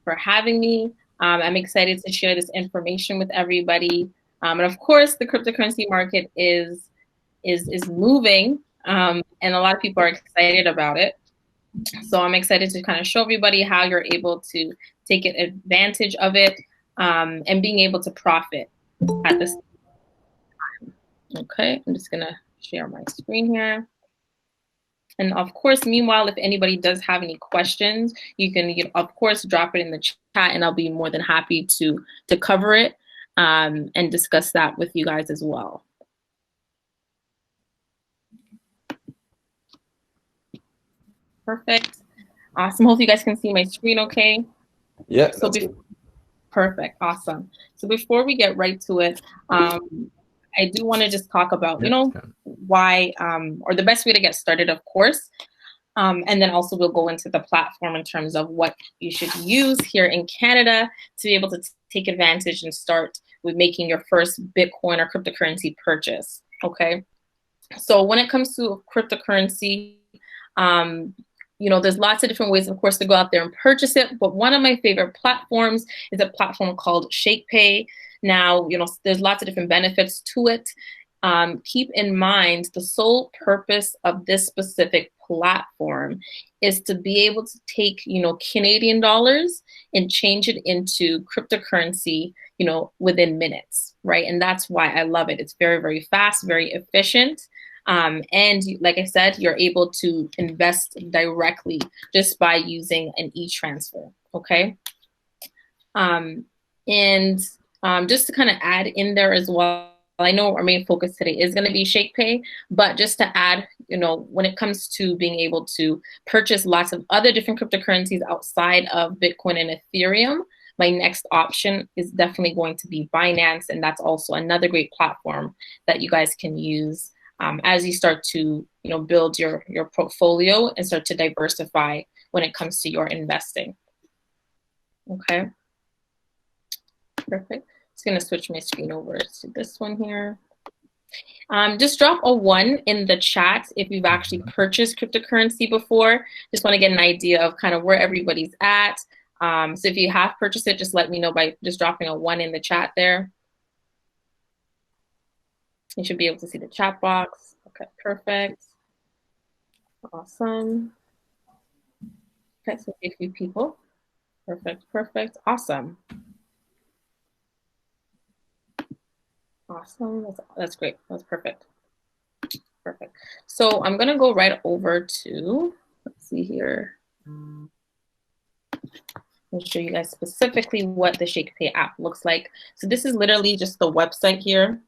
for having me. I'm excited to share this information with everybody. And of course, the cryptocurrency market is moving, and a lot of people are excited about it. So I'm excited to kind of show everybody how you're able to take advantage of it, and being able to profit at this time. Okay, I'm just gonna share my screen here. And of course, meanwhile, if anybody does have any questions, you can, of course, drop it in the chat, and I'll be more than happy to cover it, and discuss that with you guys as well. Perfect. Awesome. Hope you guys can see my screen okay. Yeah, so perfect. Awesome. So before we get right to it, I do want to just talk about, why, or the best way to get started, of course. And then also we'll go into the platform in terms of what you should use here in Canada to be able to take advantage and start with making your first Bitcoin or cryptocurrency purchase. Okay. So when it comes to cryptocurrency, there's lots of different ways, of course, to go out there and purchase it. But one of my favorite platforms is a platform called Shakepay. Now, there's lots of different benefits to it. Keep in mind, the sole purpose of this specific platform is to be able to take, Canadian dollars and change it into cryptocurrency, within minutes, right? And that's why I love it. It's very, very fast, very efficient. And like I said, you're able to invest directly just by using an e-transfer, okay? Just to kind of add in there as well, I know our main focus today is going to be Shakepay, but just to add, when it comes to being able to purchase lots of other different cryptocurrencies outside of Bitcoin and Ethereum, my next option is definitely going to be Binance. And that's also another great platform that you guys can use as you start to, build your portfolio and start to diversify when it comes to your investing. Okay. Perfect. Just going to switch my screen over to this one here. Just drop a 1 in the chat if you've actually purchased cryptocurrency before. Just want to get an idea of kind of where everybody's at. So if you have purchased it, just let me know by just dropping a 1 in the chat there. You should be able to see the chat box. Okay, perfect. Awesome. Okay, so a few people. Perfect, perfect, awesome. Awesome, that's great, that's perfect. Perfect. So I'm gonna go right over to, let's see here. I'll show you guys specifically what the Shakepay app looks like. So this is literally just the website here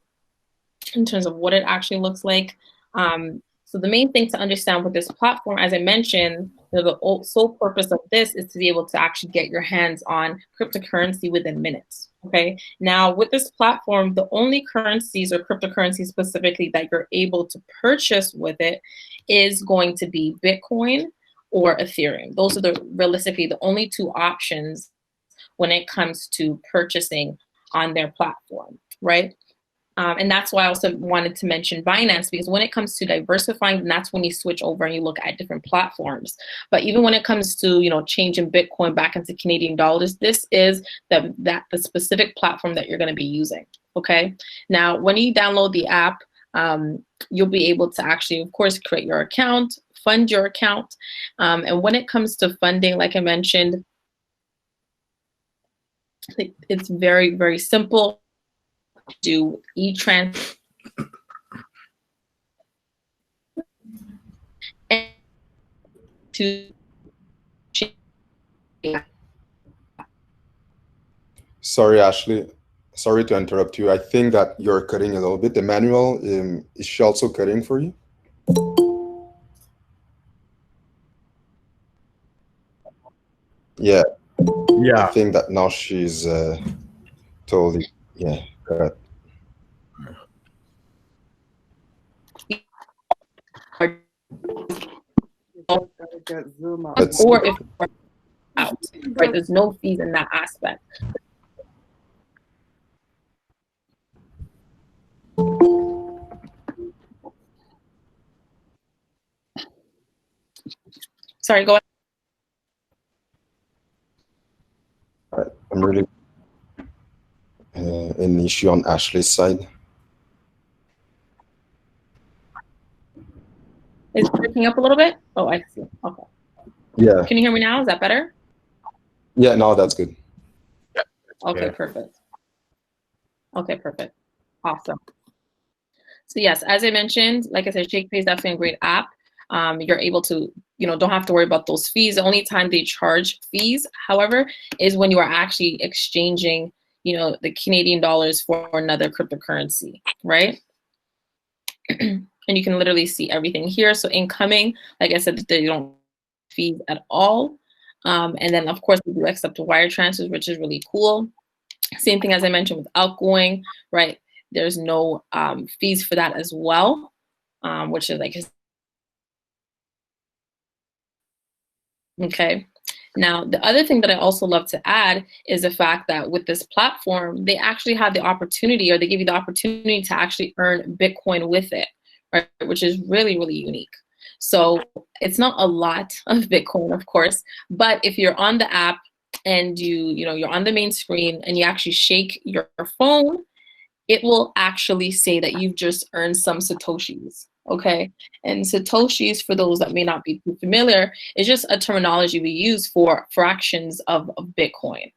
in terms of what it actually looks like. So the main thing to understand with this platform, as I mentioned, the sole purpose of this is to be able to actually get your hands on cryptocurrency within minutes. Okay. Now with this platform, the only currencies or cryptocurrencies specifically that you're able to purchase with it is going to be Bitcoin or Ethereum. Those are realistically the only 2 options when it comes to purchasing on their platform, right? And that's why I also wanted to mention Binance, because when it comes to diversifying, that's when you switch over and you look at different platforms. But even when it comes to, changing Bitcoin back into Canadian dollars, this is the specific platform that you're going to be using. Okay. Now, when you download the app, you'll be able to actually, of course, create your account, fund your account. And when it comes to funding, like I mentioned, it's very, very simple. Do e-transfer to. Sorry, Ashley. Sorry to interrupt you. I think that you're cutting a little bit. Emmanuel, is she also cutting for you? Yeah. Yeah. I think that now she's totally, cut. Or if out, right? There's no fees in that aspect. Sorry, go ahead. I'm really an issue on Ashley's side. Is it picking up a little bit? Oh, I see. Okay. Yeah. Can you hear me now? Is that better? Yeah, no, that's good. Okay, Yeah. perfect. Okay, perfect. Awesome. So yes, as I mentioned, like I said, Shakepay is definitely a great app. You're able to, don't have to worry about those fees. The only time they charge fees, however, is when you are actually exchanging, the Canadian dollars for another cryptocurrency, right? And you can literally see everything here. So incoming, like I said, they don't fees at all. And then of course we do accept wire transfers, which is really cool. Same thing as I mentioned with outgoing, right? There's no fees for that as well, which is like, okay. Now, the other thing that I also love to add is the fact that with this platform, they actually have the opportunity, or they give you the opportunity to actually earn Bitcoin with it, right? Which is really, really unique. So it's not a lot of Bitcoin, of course, but if you're on the app and you're on the main screen and you actually shake your phone, it will actually say that you've just earned some Satoshis, okay? And Satoshis, for those that may not be too familiar, is just a terminology we use for fractions of Bitcoin,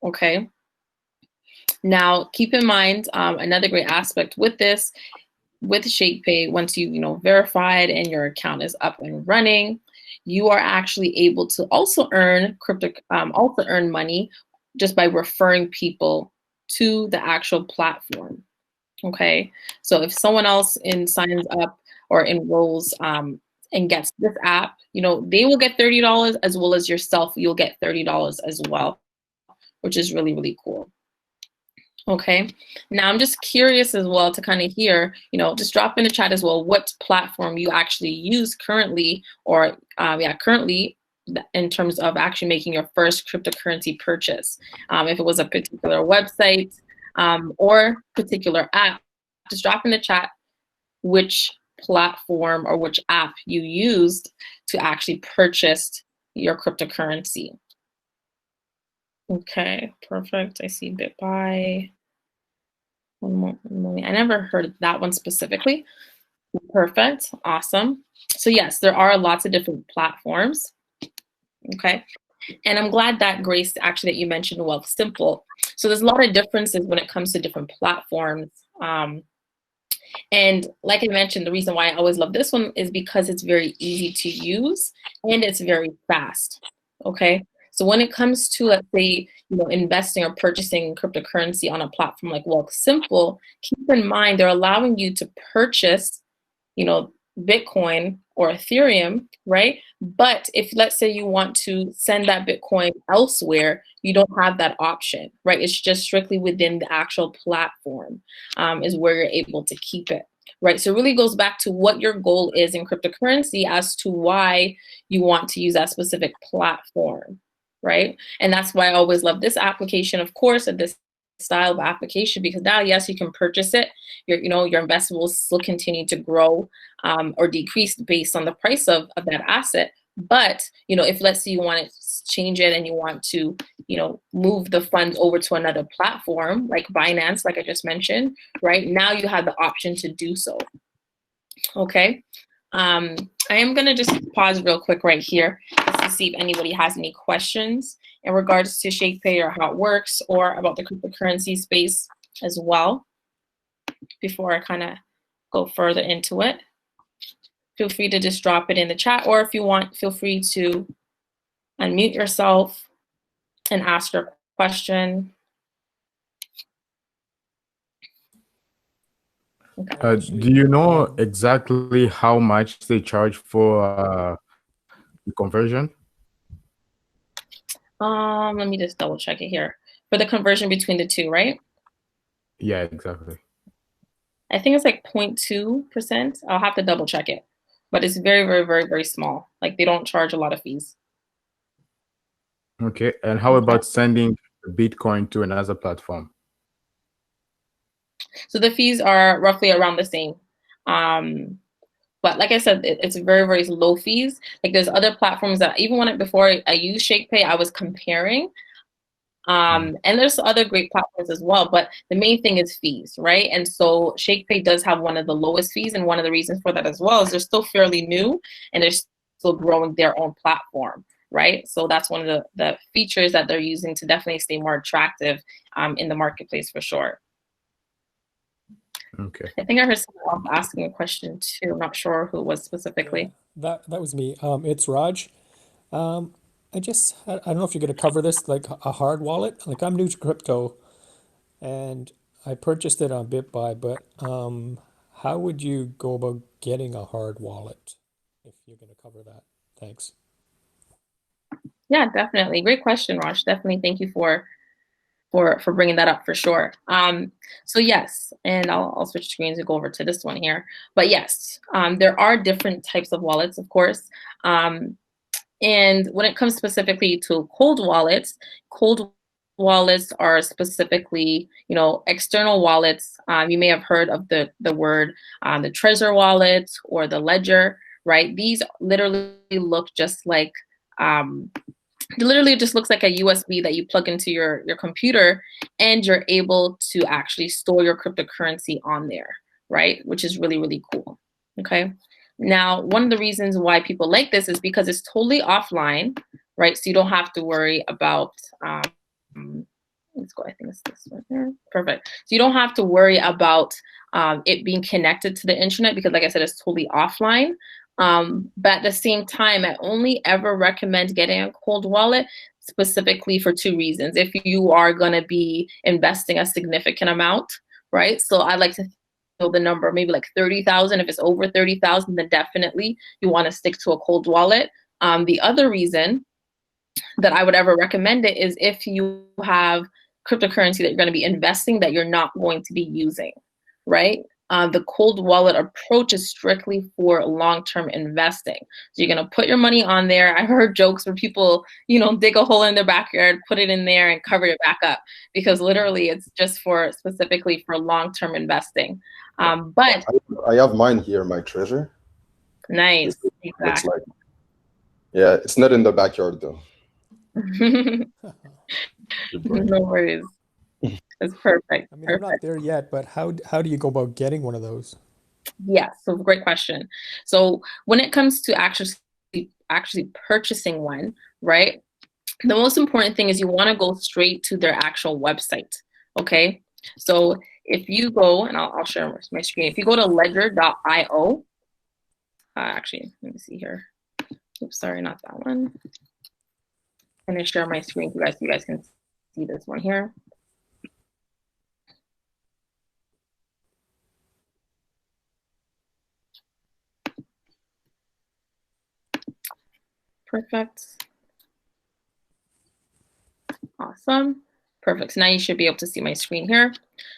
okay? Now, keep in mind, another great aspect with this, with Shakepay, once you verified and your account is up and running, you are actually able to also earn money just by referring people to the actual platform. Okay, so if someone else signs up or enrolls and gets this app, they will get $30 as well as yourself. You'll get $30 as well, which is really, really cool. Okay, now I'm just curious as well to kind of hear, just drop in the chat as well what platform you actually use currently, or currently in terms of actually making your first cryptocurrency purchase. If it was a particular website or particular app, just drop in the chat which platform or which app you used to actually purchase your cryptocurrency. Okay, perfect. I see BitBuy. One moment. I never heard that one specifically. Perfect. Awesome. So yes, there are lots of different platforms. Okay. And I'm glad that Grace, actually, that you mentioned Wealthsimple. So there's a lot of differences when it comes to different platforms. And like I mentioned, the reason why I always love this one is because it's very easy to use and it's very fast. Okay. So when it comes to, let's say, investing or purchasing cryptocurrency on a platform like Wealthsimple, keep in mind they're allowing you to purchase, Bitcoin or Ethereum, right? But if, let's say, you want to send that Bitcoin elsewhere, you don't have that option, right? It's just strictly within the actual platform is where you're able to keep it, right? So it really goes back to what your goal is in cryptocurrency as to why you want to use that specific platform, right? And that's why I always love this application, of course, and this style of application, because now, yes, you can purchase it. Your investment will still continue to grow or decrease based on the price of that asset. But, if, let's say, you want to change it and you want to, move the funds over to another platform like Binance, like I just mentioned, right? Now you have the option to do so. Okay. I am going to just pause real quick right here just to see if anybody has any questions in regards to Shakepay or how it works, or about the cryptocurrency space as well, before I kind of go further into it. Feel free to just drop it in the chat, or if you want, feel free to unmute yourself and ask your question. Okay. Do you know exactly how much they charge for the conversion? Let me just double check it here. For the conversion between the two, right? Yeah, exactly. I think it's like 0.2%. I'll have to double check it. But it's very, very, very, very small. Like, they don't charge a lot of fees. Okay. And how about sending Bitcoin to another platform? So the fees are roughly around the same. But like I said, it's very, very low fees. Like, there's other platforms that, even before I used Shakepay, I was comparing. And there's other great platforms as well, but the main thing is fees, right? And so Shakepay does have one of the lowest fees, and one of the reasons for that as well is they're still fairly new and they're still growing their own platform, right? So that's one of the features that they're using to definitely stay more attractive in the marketplace for sure. Okay. I think I heard someone else asking a question too. I'm not sure who it was specifically. Yeah, that was me. It's Raj. I don't know if you're going to cover this, like a hard wallet. Like I'm new to crypto and I purchased it on BitBuy, but how would you go about getting a hard wallet if you're going to cover that? Thanks. Yeah, definitely. Great question, Raj. Definitely thank you for bringing that up for sure. So yes, and I'll switch screens and go over to this one here. But yes, there are different types of wallets, of course. And when it comes specifically to cold wallets are specifically, external wallets. You may have heard of the word the Trezor wallet or the Ledger, right? These literally look just like it literally just looks like a USB that you plug into your computer, and you're able to actually store your cryptocurrency on there, right? Which is really, really cool. Okay. Now, one of the reasons why people like this is because it's totally offline, right? So you don't have to worry about, let's go, I think it's this one here. Perfect. So you don't have to worry about it being connected to the internet because, like I said, it's totally offline. But at the same time, I only ever recommend getting a cold wallet specifically for two reasons. If you are going to be investing a significant amount, right? So I like to know the number, maybe like 30,000. If it's over 30,000, then definitely you want to stick to a cold wallet. The other reason that I would ever recommend it is if you have cryptocurrency that you're going to be investing that you're not going to be using, right? The cold wallet approach is strictly for long-term investing. So you're going to put your money on there. I heard jokes where people, dig a hole in their backyard, put it in there and cover it back up because literally it's just specifically for long-term investing. But I have mine here, my Trezor. Nice. Exactly. Like, yeah, it's not in the backyard though. No worries. It's perfect. I mean, I'm not there yet, but how do you go about getting one of those? Yeah, so great question. So when it comes to actually purchasing one, right? The most important thing is you want to go straight to their actual website. Okay. So if you go, and I'll share my screen. If you go to ledger.io, actually, let me see here. Oops, sorry, not that one. I'm going to share my screen for you guys so you guys can see this one here. Perfect. Awesome. Perfect. So now you should be able to see my screen here.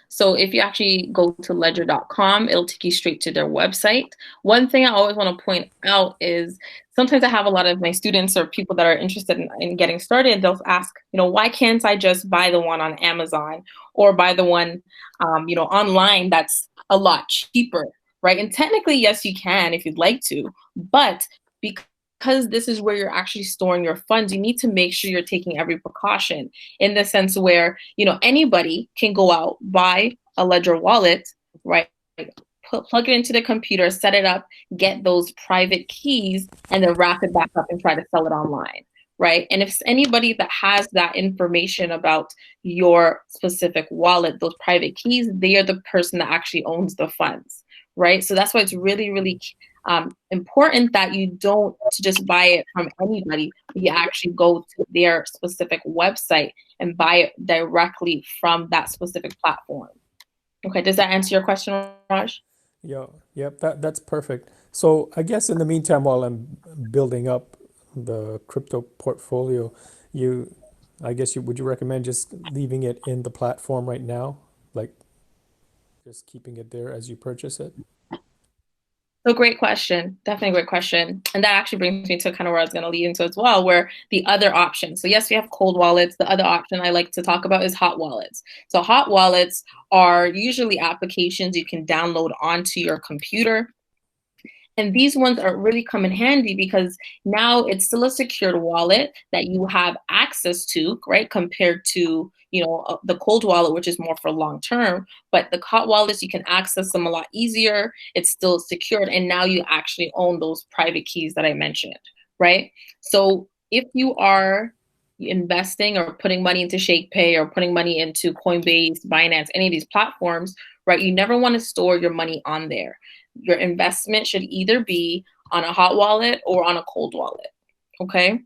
So if you actually go to ledger.com, it'll take you straight to their website. One thing I always want to point out is sometimes I have a lot of my students or people that are interested in getting started. They'll ask, why can't I just buy the one on Amazon or buy the one, online that's a lot cheaper, right? And technically, yes, you can if you'd like to, but because this is where you're actually storing your funds, you need to make sure you're taking every precaution in the sense where, anybody can go out, buy a Ledger wallet, right? Plug it into the computer, set it up, get those private keys, and then wrap it back up and try to sell it online, right? And if anybody that has that information about your specific wallet, those private keys, they are the person that actually owns the funds, right? So that's why it's really, really important that you don't just buy it from anybody. You actually go to their specific website and buy it directly from that specific platform. Okay, does that answer your question, Raj? Yeah, yep, that's perfect. So I guess in the meantime, while I'm building up the crypto portfolio, would you recommend just leaving it in the platform right now? Like just keeping it there as you purchase it? So great question. Definitely a great question. And that actually brings me to kind of where I was going to lead into as well, where the other option. So yes, we have cold wallets. The other option I like to talk about is hot wallets. So hot wallets are usually applications you can download onto your computer. And these ones are really come in handy because now it's still a secured wallet that you have access to, right? Compared to, the cold wallet, which is more for long term. But the hot wallets, you can access them a lot easier. It's still secured. And now you actually own those private keys that I mentioned, right? So if you are investing or putting money into Shakepay or putting money into Coinbase, Binance, any of these platforms, right? You never want to store your money on there. Your investment should either be on a hot wallet or on a cold wallet, okay?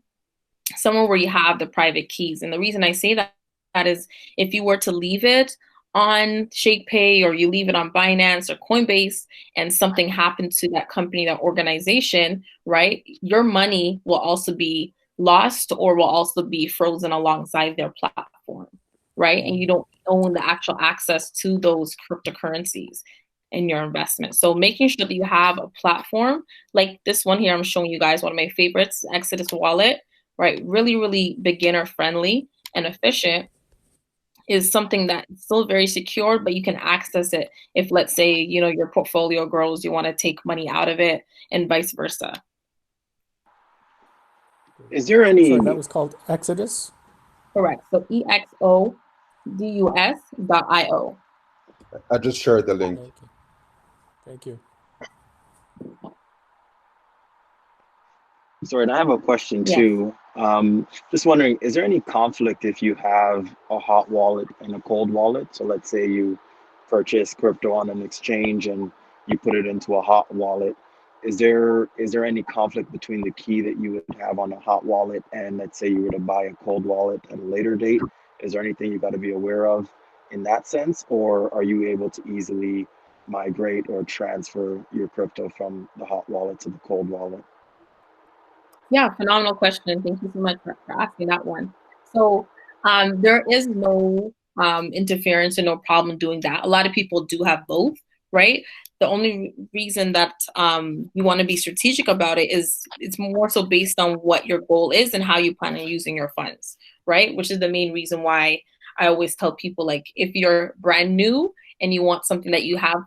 Somewhere where you have the private keys. And the reason I say that is if you were to leave it on Shakepay or you leave it on Binance or Coinbase and something happened to that company, that organization, right? Your money will also be lost or will also be frozen alongside their platform, right? And you don't own the actual access to those cryptocurrencies in your investment. So making sure that you have a platform like this one here, I'm showing you guys one of my favorites, Exodus Wallet, right? Really, really beginner friendly and efficient, is something that's still very secure, but you can access it if, let's say, your portfolio grows, you want to take money out of it and vice versa. Is there any? Sorry, that was called Exodus? Correct. So EXODUS.io. I just shared the link. Okay. Thank you. Sorry, and I have a question too. Just wondering, is there any conflict if you have a hot wallet and a cold wallet? So let's say you purchase crypto on an exchange and you put it into a hot wallet. Is there any conflict between the key that you would have on a hot wallet and let's say you were to buy a cold wallet at a later date? Is there anything you got to be aware of in that sense, or are you able to easily migrate or transfer your crypto from the hot wallet to the cold wallet? Yeah, phenomenal question. Thank you so much for asking that one. So there is no interference and no problem doing that. A lot of people do have both, right? The only reason that you want to be strategic about it is it's more so based on what your goal is and how you plan on using your funds, right? Which is the main reason why I always tell people, like, if you're brand new and you want something that you have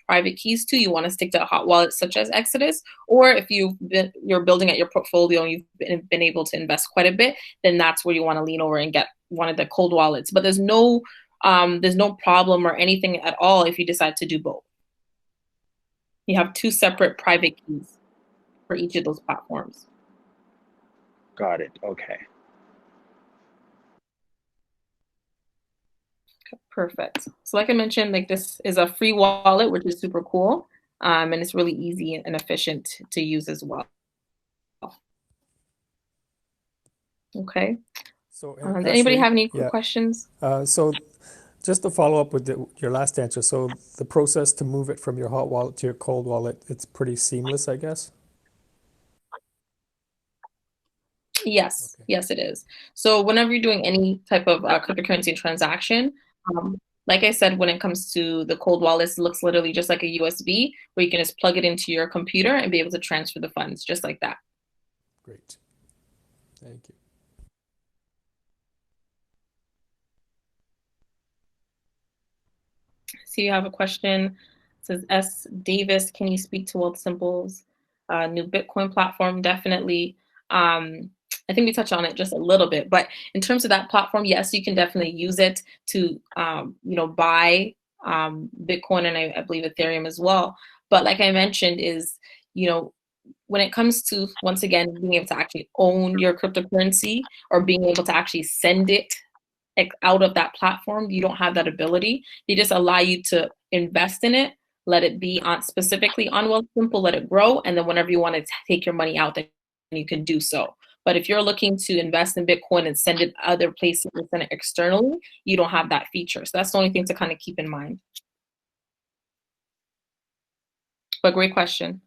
private keys to, you want to stick to a hot wallet such as Exodus, or if you're building at your portfolio and you've been able to invest quite a bit, then that's where you want to lean over and get one of the cold wallets. But there's no problem or anything at all if you decide to do both. You have two separate private keys for each of those platforms. Got it. Okay. Perfect. So like I mentioned, like, this is a free wallet, which is super cool. And it's really easy and efficient to use as well. Okay. So Does anybody have any questions? So just to follow up with your last answer, so the process to move it from your hot wallet to your cold wallet, it's pretty seamless, I guess? Yes. Okay. Yes, it is. So whenever you're doing any type of cryptocurrency transaction, like I said, when it comes to the cold wallets, it looks literally just like a USB where you can just plug it into your computer and be able to transfer the funds just like that. Great. Thank you. So you have a question. It says, S. Davis, can you speak to Wealth Simple's new Bitcoin platform? Definitely. I think we touched on it just a little bit, but in terms of that platform, yes, you can definitely use it to, buy Bitcoin and I believe Ethereum as well. But like I mentioned is, when it comes to, once again, being able to actually own your cryptocurrency or being able to actually send it out of that platform, you don't have that ability. They just allow you to invest in it, let it be on specifically on Wealthsimple, let it grow, and then whenever you want to take your money out, then you can do so. But if you're looking to invest in Bitcoin and send it other places and send it externally, you don't have that feature. So that's the only thing to kind of keep in mind. But great question.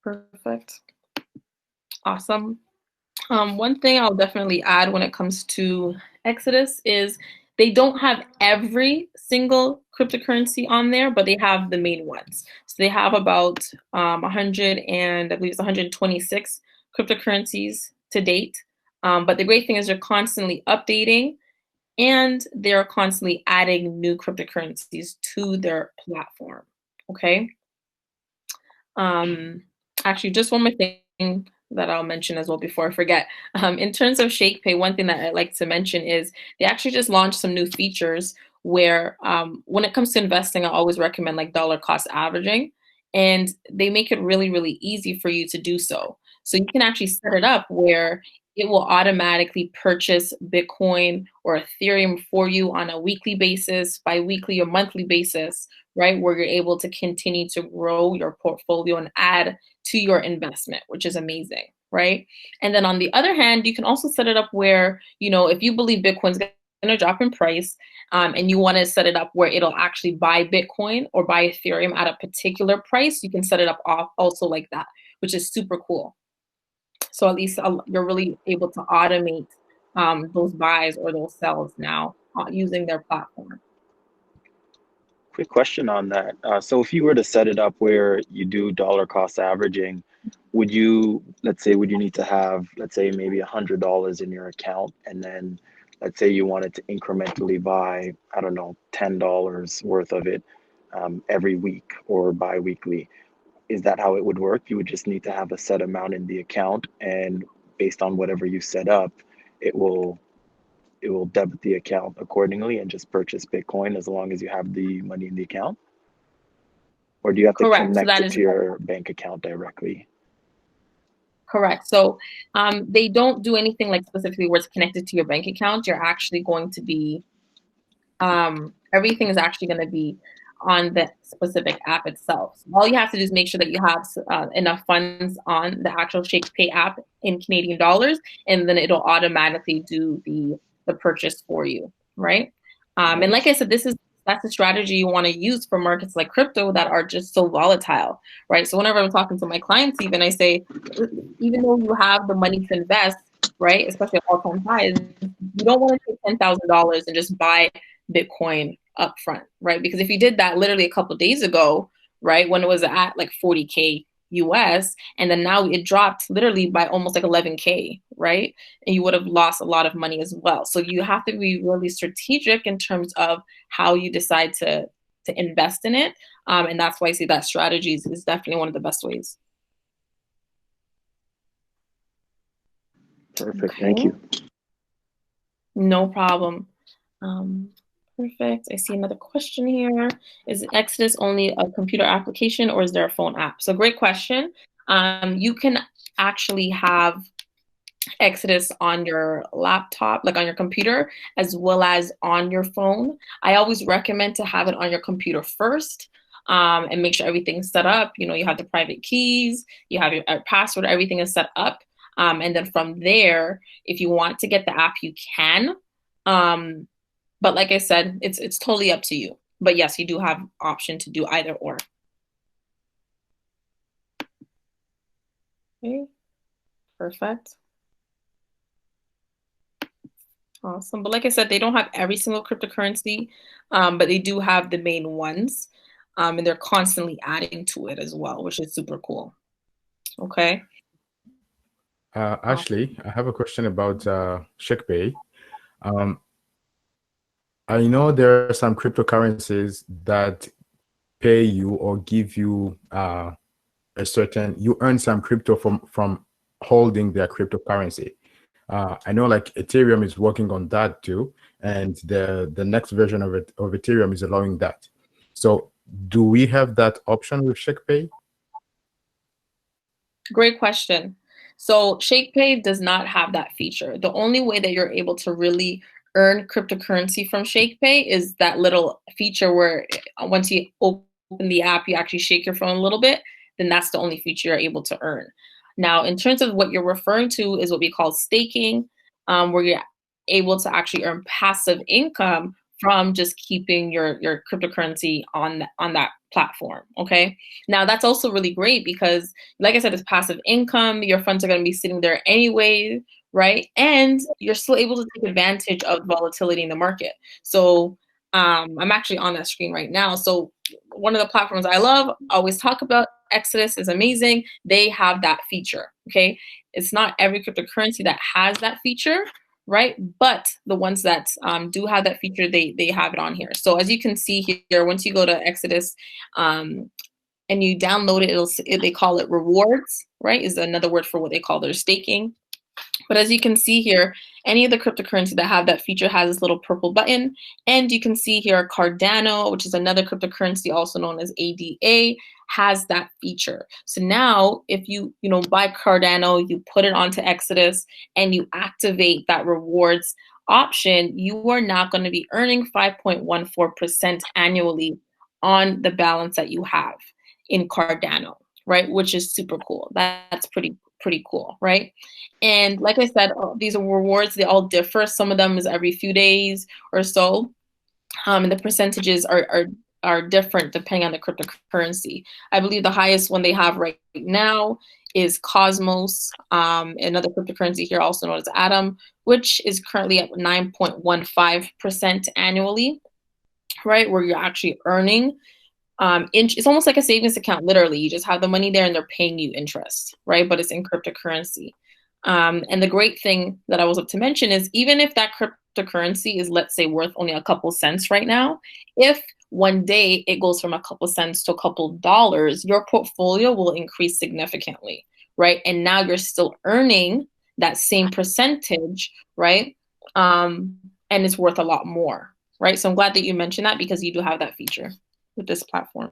Perfect. Awesome. One thing I'll definitely add when it comes to Exodus is they don't have every single cryptocurrency on there, but they have the main ones. So they have about 100 and I believe it's 126 cryptocurrencies to date. But the great thing is they're constantly updating and they're constantly adding new cryptocurrencies to their platform. Okay. Actually, just one more thing that I'll mention as well before I forget. In terms of Shakepay, one thing that I like to mention is they actually just launched some new features where when it comes to investing, I always recommend like dollar cost averaging, and they make it really, really easy for you to do so. So you can actually set it up where it will automatically purchase Bitcoin or Ethereum for you on a weekly basis, bi-weekly or monthly basis, right? Where you're able to continue to grow your portfolio and add to your investment, which is amazing, right? And then on the other hand, you can also set it up where, if you believe Bitcoin's going to drop in price, and you want to set it up where it'll actually buy Bitcoin or buy Ethereum at a particular price, you can set it up also like that, which is super cool. So at least you're really able to automate those buys or those sells now using their platform. Quick question on that. So if you were to set it up where you do dollar cost averaging, would you need to have, let's say, maybe $100 in your account, and then let's say you wanted to incrementally buy, I don't know, $10 worth of it every week or bi-weekly? Is that how it would work? You would just need to have a set amount in the account, and based on whatever you set up, it will debit the account accordingly and just purchase Bitcoin as long as you have the money in the account? Or do you have to Correct. So connect that it is to your bank account directly? correct. So they don't do anything like specifically where it's connected to your bank account. You're actually going to be, everything is actually going to be on the specific app itself. So all you have to do is make sure that you have enough funds on the actual Shakepay app in Canadian dollars, and then it'll automatically do the purchase for you, right? And like I said, that's the strategy you want to use for markets like crypto that are just so volatile, right? So whenever I'm talking to my clients, even I say, even though you have the money to invest, right, especially at all-time highs, you don't want to take $10,000 and just buy Bitcoin up front, right? Because if you did that literally a couple of days ago, right, when it was at like 40K US, and then now it dropped literally by almost like 11K, right? And you would have lost a lot of money as well. So you have to be really strategic in terms of how you decide to invest in it. And that's why I say that strategy is definitely one of the best ways. Perfect. Okay. Thank you. No problem. Perfect. I see another question here. Is Exodus only a computer application, or is there a phone app? So great question. You can actually have Exodus on your laptop, like on your computer, as well as on your phone. I always recommend to have it on your computer first, and make sure everything's set up. You have the private keys, you have your password, everything is set up. And then from there, if you want to get the app, you can. But like I said, it's totally up to you. But yes, you do have option to do either or. Okay, perfect. Awesome. But like I said, they don't have every single cryptocurrency, but they do have the main ones. And they're constantly adding to it as well, which is super cool. Okay. Ashley, I have a question about Shakepay. I know there are some cryptocurrencies that pay you or give you you earn some crypto from holding their cryptocurrency. I know like Ethereum is working on that too, and the next version of Ethereum is allowing that. So do we have that option with Shakepay? Great question. So Shakepay does not have that feature. The only way that you're able to really earn cryptocurrency from Shakepay is that little feature where once you open the app, you actually shake your phone a little bit, then that's the only feature you're able to earn. Now, in terms of what you're referring to is what we call staking, where you're able to actually earn passive income from just keeping your cryptocurrency on that platform. Okay. Now that's also really great because, like I said, it's passive income. Your funds are going to be sitting there anyway, right? And you're still able to take advantage of volatility in the market. So I'm actually on that screen right now. So one of the platforms I love, always talk about, Exodus is amazing. They have that feature. Okay. It's not every cryptocurrency that has that feature, right? But the ones that do have that feature, they have it on here. So as you can see here, once you go to Exodus, and you download it, they call it rewards, right? Is another word for what they call their staking. But as you can see here, any of the cryptocurrency that have that feature has this little purple button. And you can see here Cardano, which is another cryptocurrency also known as ADA, has that feature. So now if you buy Cardano, you put it onto Exodus and you activate that rewards option, you are now going to be earning 5.14% annually on the balance that you have in Cardano, right? Which is super cool. That's pretty cool, right? And like I said, these rewards, they all differ. Some of them is every few days or so. And the percentages are different depending on the cryptocurrency. I believe the highest one they have right now is Cosmos, another cryptocurrency here also known as Atom, which is currently at 9.15% annually, right? Where you're actually earning it's almost like a savings account, literally. You just have the money there and they're paying you interest, right? But it's in cryptocurrency. And the great thing that I was up to mention is even if that cryptocurrency is, let's say, worth only a couple cents right now, if one day it goes from a couple cents to a couple dollars, your portfolio will increase significantly, right? And now you're still earning that same percentage, right? And it's worth a lot more, right? So I'm glad that you mentioned that because you do have that feature with this platform.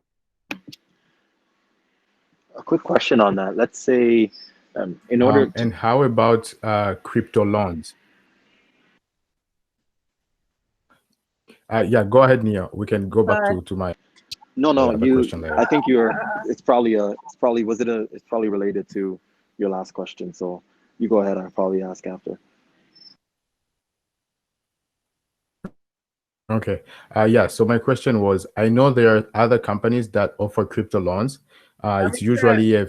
A quick question on that. Let's say in order to... And how about crypto loans? Yeah, go ahead, Nia. We can go back to my no question later. I think it's probably related to your last question, so you go ahead. I'll probably ask after. Okay. Yeah. So my question was, I know there are other companies that offer crypto loans. It's usually a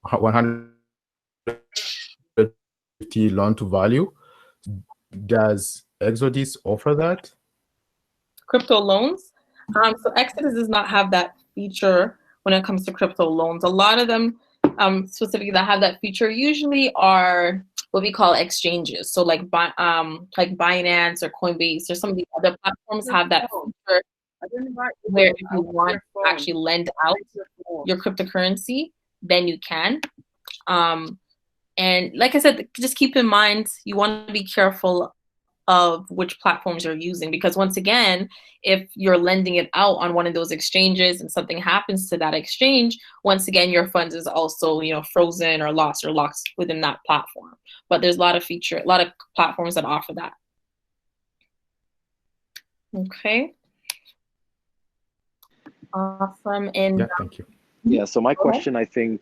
150 loan to value. Does Exodus offer that? Crypto loans? So Exodus does not have that feature when it comes to crypto loans. A lot of them specifically that have that feature usually are what we call exchanges. So like Binance or Coinbase or some of the other platforms have that feature where if you want to actually lend out your cryptocurrency, then you can. And like I said, just keep in mind, you want to be careful of which platforms you're using, because once again, if you're lending it out on one of those exchanges and something happens to that exchange, once again, your funds is also, frozen or lost within that platform. But there's a lot of platforms that offer that. Okay. Awesome. And yeah, thank you. Yeah, so my question, I think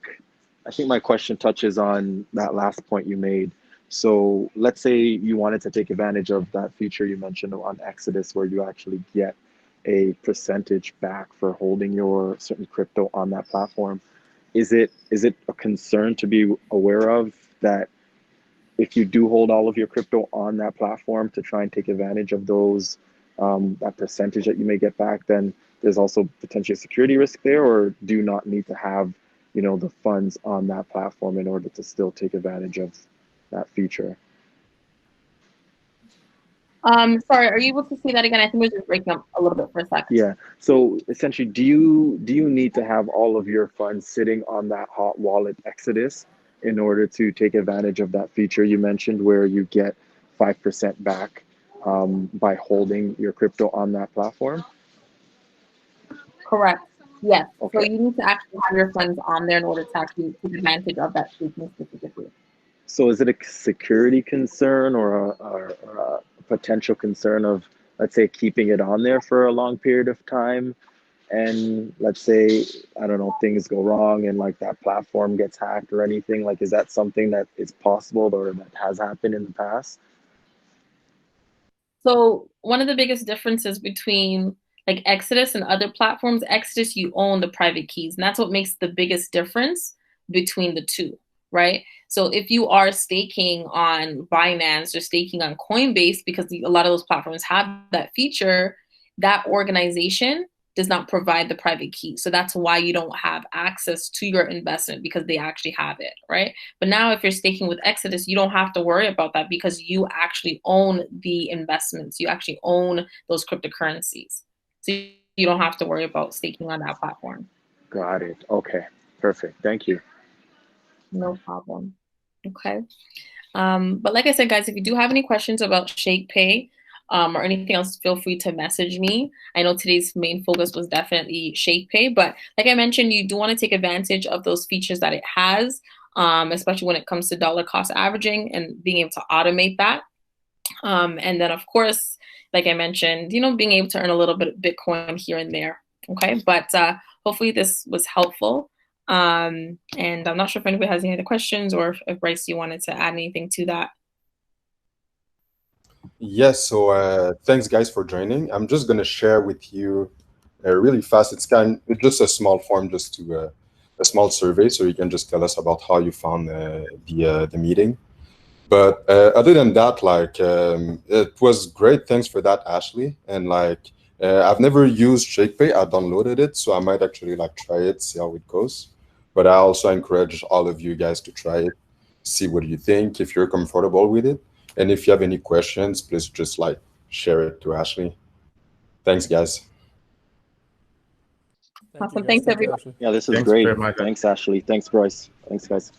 my question touches on that last point you made. So let's say you wanted to take advantage of that feature you mentioned on Exodus, where you actually get a percentage back for holding your certain crypto on that platform. Is it a concern to be aware of that if you do hold all of your crypto on that platform to try and take advantage of those, that percentage that you may get back, then there's also potentially a security risk there? Or do you not need to have, the funds on that platform in order to still take advantage of that feature? Sorry, are you able to say that again? I think we're just breaking up a little bit for a second. Yeah. So essentially, do you need to have all of your funds sitting on that hot wallet Exodus in order to take advantage of that feature you mentioned, where you get 5% back by holding your crypto on that platform? Correct. Yes. Okay. So you need to actually have your funds on there in order to actually take advantage of that staking specifically. So is it a security concern or a potential concern of, let's say, keeping it on there for a long period of time, and let's say, I don't know, things go wrong and like that platform gets hacked or anything? Like, is that something that is possible or that has happened in the past? So one of the biggest differences between like Exodus and other platforms, Exodus, you own the private keys, and that's what makes the biggest difference between the two, right? So if you are staking on Binance or staking on Coinbase, because a lot of those platforms have that feature, that organization does not provide the private key. So that's why you don't have access to your investment, because they actually have it, right? But now if you're staking with Exodus, you don't have to worry about that because you actually own the investments. You actually own those cryptocurrencies. So you don't have to worry about staking on that platform. Got it. Okay, perfect. Thank you. No problem. Okay. But like I said, guys, if you do have any questions about Shakepay or anything else, feel free to message me. I know today's main focus was definitely Shakepay, but like I mentioned, you do want to take advantage of those features that it has, especially when it comes to dollar cost averaging and being able to automate that. And then, of course, like I mentioned, being able to earn a little bit of Bitcoin here and there. Okay, but hopefully this was helpful. And I'm not sure if anybody has any other questions or if Bryce, you wanted to add anything to that. Yes, so thanks guys for joining. I'm just gonna share with you really fast. It's just a small form, just to a small survey, so you can just tell us about how you found the meeting. But other than that, like it was great. Thanks for that, Ashley. And like I've never used Shakepay. I downloaded it, so I might actually like try it, see how it goes. But I also encourage all of you guys to try it, see what you think, if you're comfortable with it. And if you have any questions, please just like share it to Ashley. Thanks, guys. Awesome. Thanks, everybody. Yeah, this is Thanks great. very much. Thanks, Ashley. Thanks, Bryce. Thanks, guys.